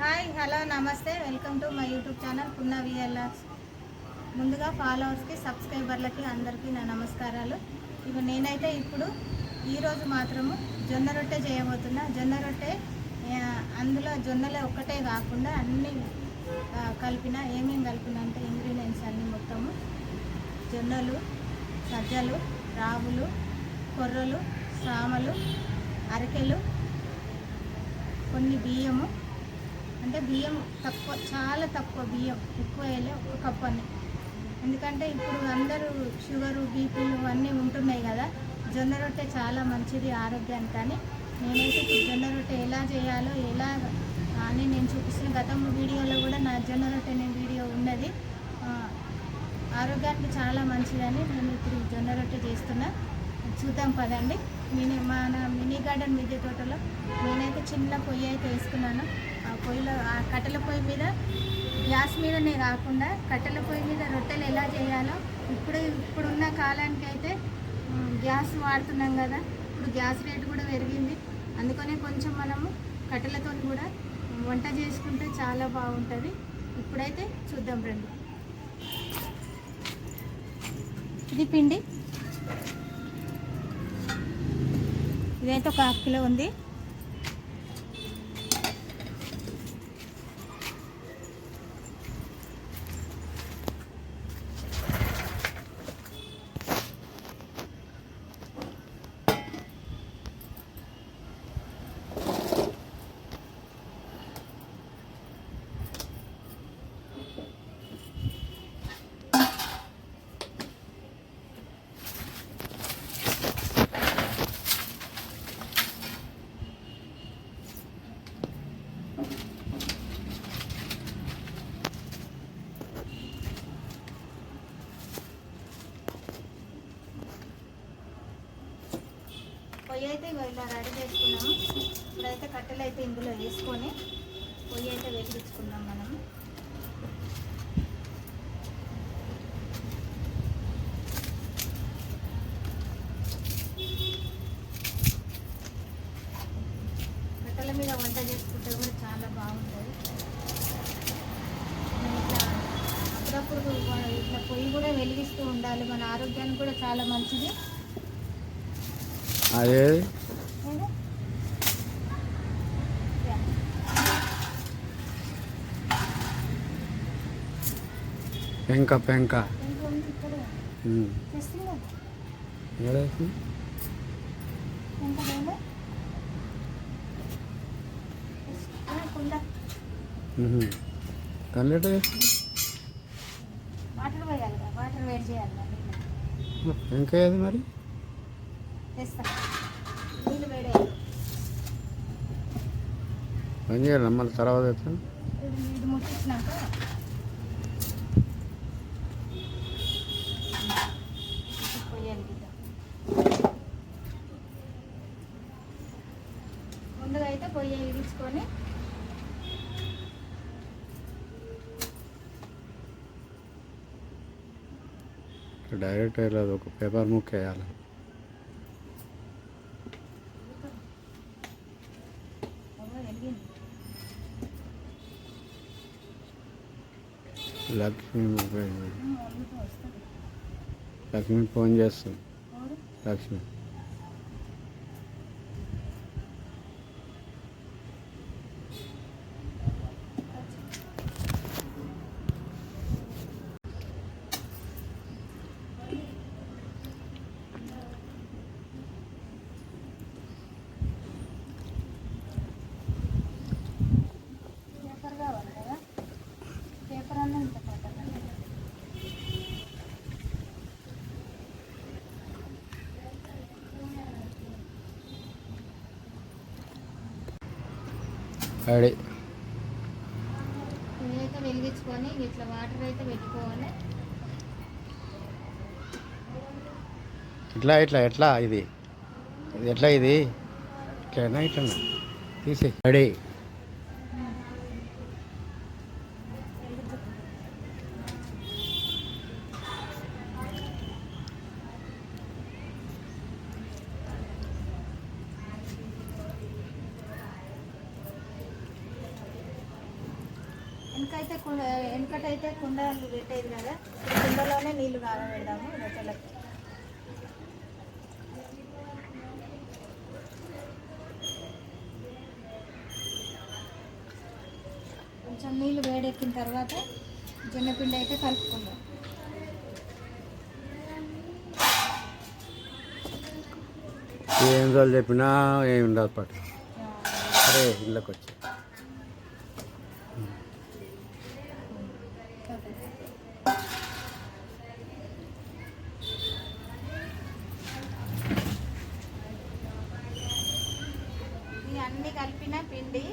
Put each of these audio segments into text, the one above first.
Hi hello నమస్తే welcome to my YouTube channel Punna VLRs. ముందుగా ఫాలోవర్స్కి సబ్స్క్రైబర్లకి అందరికీ నా నమస్కారాలు. ఇవి నేనైతే ఇప్పుడు ఈరోజు మాత్రము జొన్న రొట్టె చేయబోతున్నా. జొన్న రొట్టె అందులో జొన్నలే ఒక్కటే కాకుండా అన్నీ కలిపిన ఏమేమి కలిపిన అంటే ఇంగ్రీడియంట్స్ అన్నీ మొత్తము జొన్నలు, సజ్జలు, రాగులు, కొర్రలు, సామలు, అరికెలు, కొన్ని బియ్యము, అంటే బియ్యం తక్కువ, చాలా తక్కువ బియ్యం, ఎక్కువ వేయలే, 1 కప్పు అని. ఎందుకంటే ఇప్పుడు అందరూ షుగరు, బీపీలు అన్నీ ఉంటున్నాయి కదా. జొన్న రొట్టె చాలా మంచిది ఆరోగ్యానికి. కానీ నేనైతే జొన్న రొట్టె ఎలా చేయాలో ఎలా అని నేను చూపిస్తున్న గతం వీడియోలో కూడా నా జొన్న రొట్టె వీడియో ఉన్నది. ఆరోగ్యానికి చాలా మంచిదని నేను ఇప్పుడు జొన్న రొట్టె చేస్తున్నా. చూద్దాం పదండి. మన మినీ గార్డెన్ మిద్దె తోటలో నేనైతే చిన్న పొయ్యి అయితే వేసుకున్నాను. ఆ పొయ్యిలో, ఆ కట్టెల పొయ్యి మీద, గ్యాస్ మీదనే కాకుండా కట్టెల పొయ్యి మీద రొట్టెలు ఎలా చేయాలో ఇప్పుడున్న కాలానికి అయితే గ్యాస్ వాడుతున్నాం కదా. ఇప్పుడు గ్యాస్ రేటు కూడా పెరిగింది. అందుకనే కొంచెం మనము కట్టెలతో కూడా వంట చేసుకుంటే చాలా బాగుంటుంది. ఇప్పుడైతే చూద్దాం రండి. ఇది పిండి, ఇదైతే 1/2 కిలో ఉంది. పొయ్యి అయితే ఇలా రెడీ చేసుకున్నాము. ఇప్పుడైతే కట్టెలు అయితే ఇందులో వేసుకొని పొయ్యి అయితే వెలిగించుకుందాం మనము. కట్టెల మీద వంట చేసుకుంటే కూడా చాలా బాగుంటుంది. ఇట్లా అప్పుడప్పుడు ఇట్లా పొయ్యి కూడా వెలిగిస్తూ ఉండాలి. మన ఆరోగ్యానికి కూడా చాలా మంచిది. అదే పెంక కన్నెట వాటర్ వేయాలి, వాటర్ వేడి చేయాలి. ఇంకా ఏది మరి నీళ్ళు వేడేయాలి. పని చేయాలి మళ్ళీ తర్వాత ఇది ముట్టించినాక పొయ్యాలి. ముందుగా అయితే పొయ్యి ఇడించుకొని డైరెక్ట్ వెళ్ళదు, ఒక పేపర్ ముక్క వేయాలి. లక్ష్మి ఫోన్ చేస్తుంది. లక్ష్మి పేపర్ కావాలి కదా, పేపర్ అన్న ఇంత రెడీ. ఇదైతే వెలిగించుకొని ఇట్లా వాటర్ అయితే పెట్టుకోవాలి. ఎట్లా ఇది ఎట్లా ఇది ఇట్లా తీసి రెడీ. అయితే వెనకటైతే కుండలు పెట్టేది కదా, ఈ కుండలోనే నీళ్లు కాగబెడదాము రొట్టెలకు. కొంచెం నీళ్ళు వేడెక్కిన తర్వాత జొన్నపిండి అయితే కలుపుకుందాం. ఏం రోజులు చెప్పినా ఏమి ఉండదు పట్టు. అరే ఇళ్ళకి వచ్చి ఇది అన్నీ కలిపిన పిండి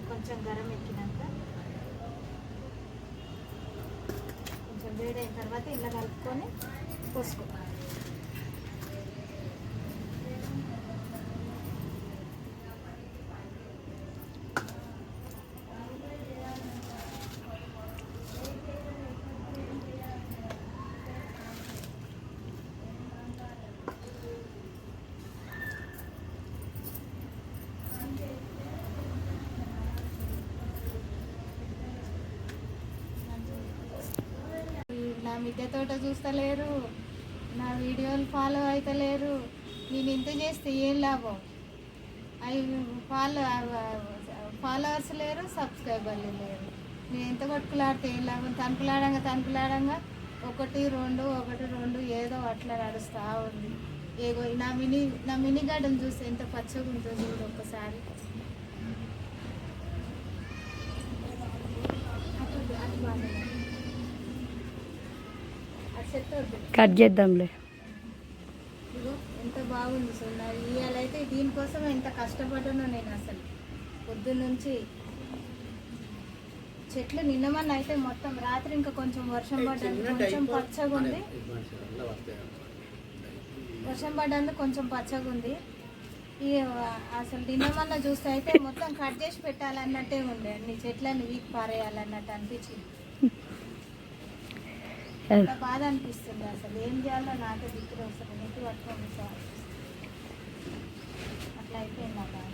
కొంచెం గరం ఎక్కినాక కొంచెం వేడైన తర్వాత ఇలా కలుపుకొని పోసుకోవాలి. నా మిద్దె తోట చూస్తలేరు, నా వీడియోలు ఫాలో అవుతలేరు. నేను ఇంత చేస్తే ఏం లాభం? అవి ఫాలోవర్స్ లేరు, సబ్స్క్రైబర్లు లేరు. నేను ఎంత కొట్టుకులాడితే ఏం లాభం? తణుకులాడంగా ఒకటి రెండు ఏదో అట్లా నడుస్తూ ఉంది. ఏగో నా మినీ గార్డెన్ చూస్తే ఎంత పచ్చగా ఉందో చూడు ఒక్కసారి. కట్ చేద్దాంలే. ఇగో ఎంత బాగుంది సున్నా. ఇవాళైతే దీనికోసం ఎంత కష్టపడ్డానో నేను అసలు పొద్దున్నుంచి. చెట్లు నిన్నమన్న అయితే మొత్తం రాత్రి ఇంకా కొంచెం వర్షం పడ్డందుకు కొంచెం పచ్చగా ఉంది. కొంచెం పచ్చగా ఉంది. అసలు నిన్నమన్న చూస్తే అయితే మొత్తం కట్ చేసి పెట్టాలన్నట్టే ఉంది. అన్ని చెట్లని వీక్ పారేయాలన్నట్టు అనిపించింది. ఎంత బాధ అనిపిస్తుంది. అసలు ఏం చేయాలో నాకే దిక్కులు వస్తుంది. నెట్టి పట్టుకొని అట్లా అయిపోయింది నా బాధ.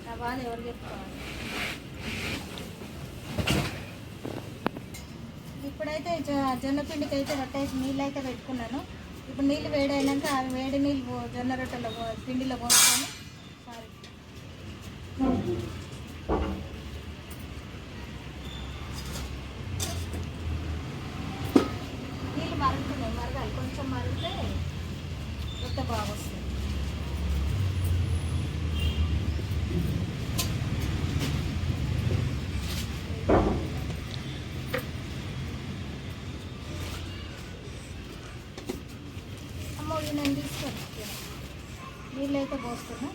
నా బాధ ఎవరు చెప్పుకోవాలి? ఇప్పుడైతే జొన్నపిండికి అయితే రొట్టె నీళ్ళు అయితే పెట్టుకున్నాను. ఇప్పుడు నీళ్ళు వేడైనాక ఆ వేడి నీళ్ళు జొన్న రొట్టెలో పిండిలో పోసుకొని మరగాలి. కొంచెం మరిగితే రొట్టె బాగా వస్తుంది. అమ్మ నేను తీసుకొని నీళ్ళు అయితే పోస్తున్నా.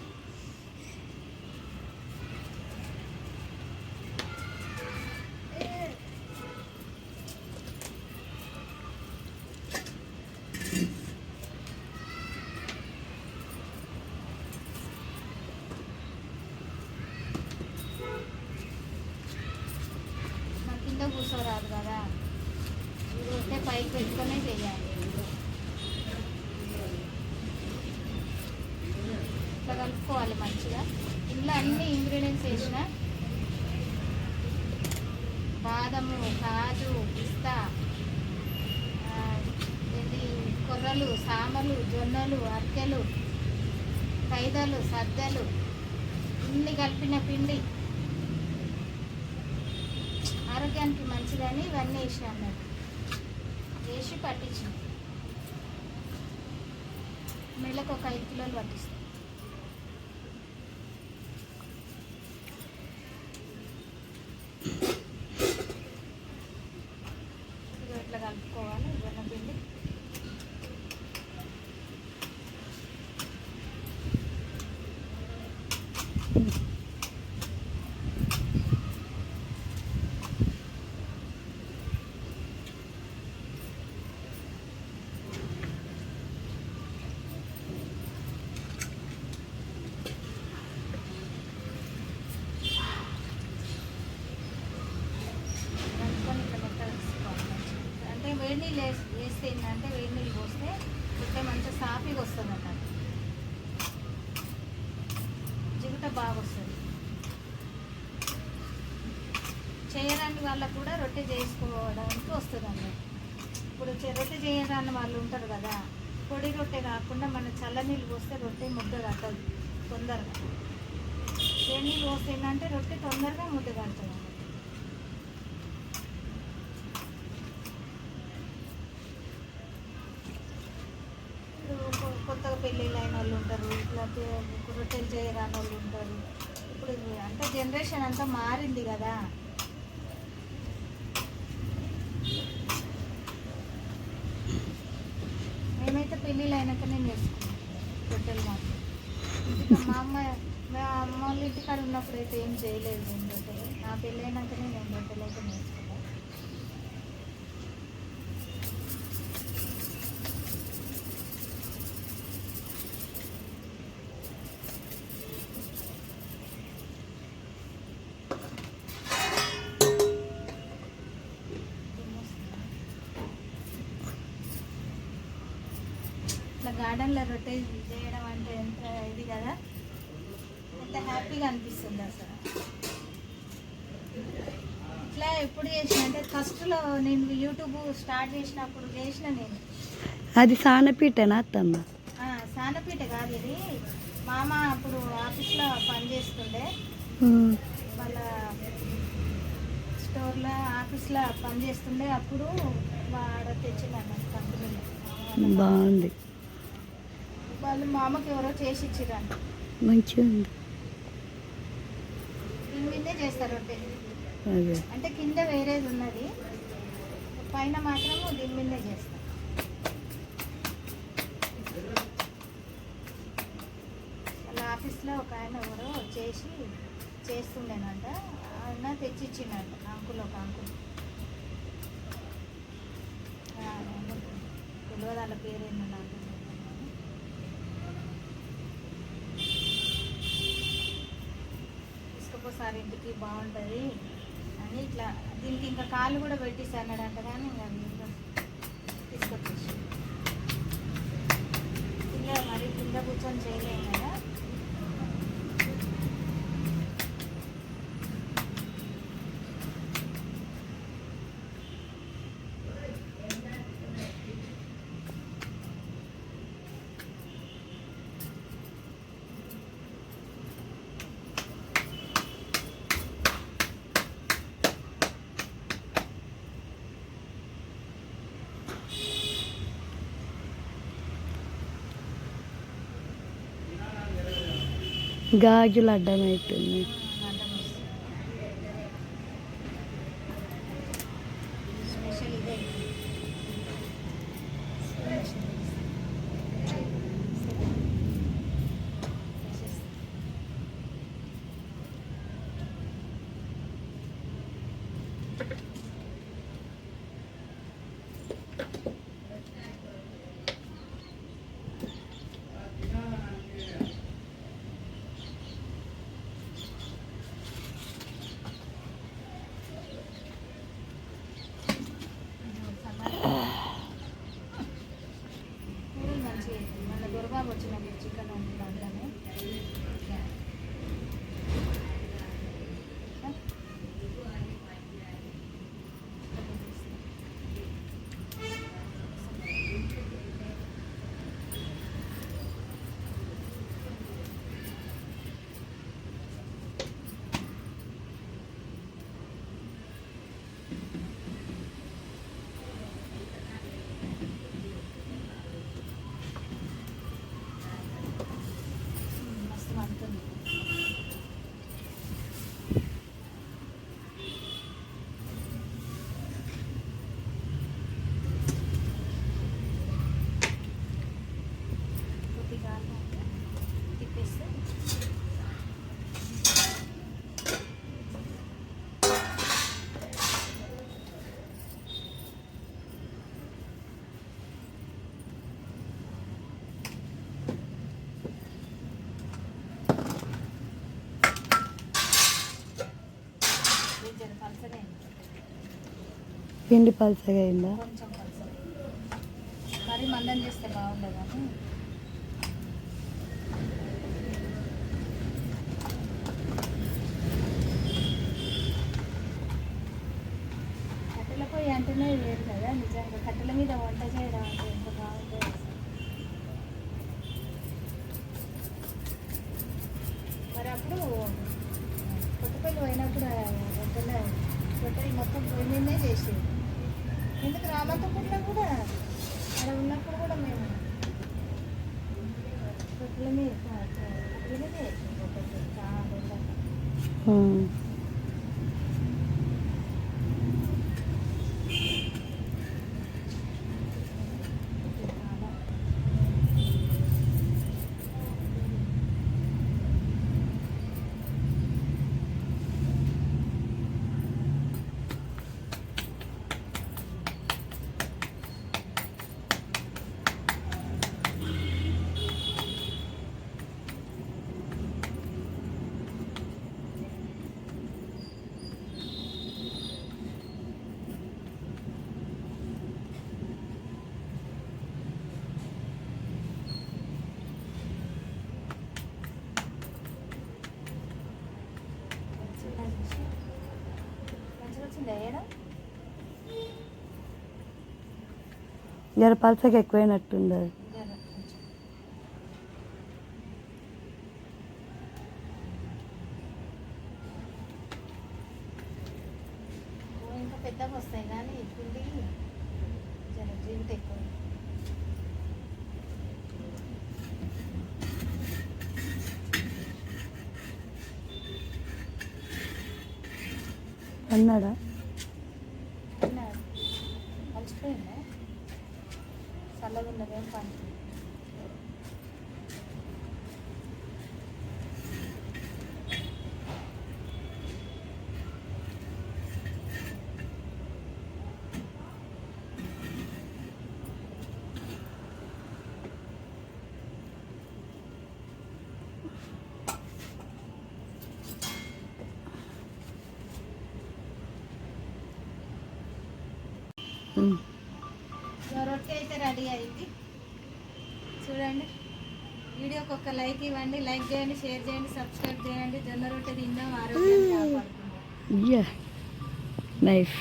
కింద కూర్చోరాదు కదా, ఇది పైకి పెట్టుకునే చేయాలి. ఇట్లా కలుపుకోవాలి మంచిగా. ఇందులో అన్ని ఇంగ్రీడియంట్స్ వేసిన బాదము, కాజు, పిస్తా, కొర్రలు, సామలు, జొన్నలు, అరికెలు, కైదలు, సద్దలు ఇన్ని కలిపిన పిండి ఆరోగ్యానికి మంచిదని ఇవన్నీ వేసిన అన్నట్టు వేసి పట్టించిన. నెలకు ఒక 5 కిలోలు పట్టిస్తాం. ఇట్లా కలుపుకోవాలి జొన్న పిండి. వేడి నీళ్ళు వేస్తే ఏంటంటే వేడి నీళ్ళు పోస్తే రొట్టె మంచిగా సాఫీగా వస్తుంది అన్నట్టు, జిగుట బాగా వస్తుంది. చేయరాని వాళ్ళకు కూడా రొట్టె చేసుకోవడానికి వస్తుంది అన్నట్టు. ఇప్పుడు రొట్టె చేయరాని వాళ్ళు ఉంటారు కదా, పొడి రొట్టె కాకుండా మన చల్ల నీళ్ళు పోస్తే రొట్టె ముద్ద కట్టదు తొందరగా. వేడి నీళ్ళు పోస్తే ఏంటంటే రొట్టె తొందరగా ముద్ద కడుతుంది. కొత్తగా పెళ్ళిళ్ళు అయిన వాళ్ళు ఉంటారు, ఇట్లా రొట్టెలు చేయరాని వాళ్ళు ఉంటారు. ఇప్పుడు అంతా జనరేషన్ అంతా మారింది కదా. మేమైతే పెళ్ళిళ్ళు అయినాక నేను నేర్చుకున్నాను రొట్టెలు మాత్రం. ఇంకా మా అమ్మ వాళ్ళ ఇంటికాడ ఉన్నప్పుడు అయితే ఏం చేయలేదు నేను రొట్టెలు. నా పెళ్ళి అయినాకనే నేను రొట్టెలు అయితే నేర్చుకున్నాను. ఇట్లా గార్డెన్లో రొట్టె చేయడం అంటే ఎంత ఇది కదా, ఎంత హ్యాపీగా అనిపిస్తుంది అసలు. ఇట్లా ఎప్పుడు చేసిన అంటే ఫస్ట్లో నేను యూట్యూబ్ స్టార్ట్ చేసినప్పుడు చేసిన నేను. అది సానపీటనా అత్తమ్మ? సానపీట కాదు ఇది. మామ అప్పుడు ఆఫీస్లో పనిచేస్తుండే, వాళ్ళ స్టోర్లో ఆఫీస్లో పనిచేస్తుండే. అప్పుడు వాడ తెచ్చిందన్న కంపెనీలో. బాగుంది, వాళ్ళు మామకి ఎవరో చేసి ఇచ్చిరంట. మంచిగా ఉంది. దీని మీదే చేస్తారు రొట్టె. అదే అంటే కింద వేరేది ఉన్నది, పైన మాత్రం దీని మీదే చేస్తారు. వాళ్ళ ఆఫీస్లో ఒక ఆయన ఎవరో చేస్తుండేనంట. ఆయన తెచ్చిచ్చిండంట అంకుల్, ఒక అంకుల్. తెలియదు వాళ్ళ పేరు ఏంటో నాకు. తీసుకుపోసారి ఇంటికి బాగుంటుంది అని ఇట్లా దీనికి ఇంకా కాళ్ళు కూడా పెట్టేసి అన్నాడంట. కానీ ఇంకా తీసుకొచ్చేసి కింద మరి కింద కూర్చొని చేయలేము కదా. గాజులు అడ్డమవుతుంది. స్పెషల్ ఇదే. మన దొరబాబు వచ్చినప్పుడు చికెన్ వండుతానే మస్తు వండుతుంది. కొద్దిగా తిప్పేస్తే పలసగా పిండి పలసగా అయిందా? కొంచెం పలసగా మరీ మందం చేస్తే బాగుండదని. కట్టెల పొయ్యి అంటేనే వేరు కదా నిజంగా. కట్టెల మీద వంట చేయడం అంటే ఎంత బాగుంటుంది అసలు. మరి అప్పుడు కొత్తపల్లి పోయినప్పుడు రొట్టెలు మొత్తం పొయ్యి మీదనే చేసేది. ఎందుకు రామంతపూర్లో కూడా అక్కడ ఉన్నప్పుడు కూడా మేము రొట్టెల మీద చేసాం రొట్టెలు చాలా బాగుంటుంది. జర పలసకి ఎక్కువైనట్టుంది అది. ఇంకా పెద్దగా వస్తాయి కానీ పిండి జర జింట్ ఎక్కువ. అన్నాడా కలిసిపోయిందా చల్లగా ఉన్నదేం పని. రొట్టె అయితే రెడీ అయింది చూడండి. వీడియోకి ఒక లైక్ ఇవ్వండి, లైక్ చేయండి, షేర్ చేయండి, సబ్స్క్రైబ్ చేయండి. జొన్న రొట్టె తిందాం, ఆరోగ్యాన్ని కాపాడుకుందాం. నైస్.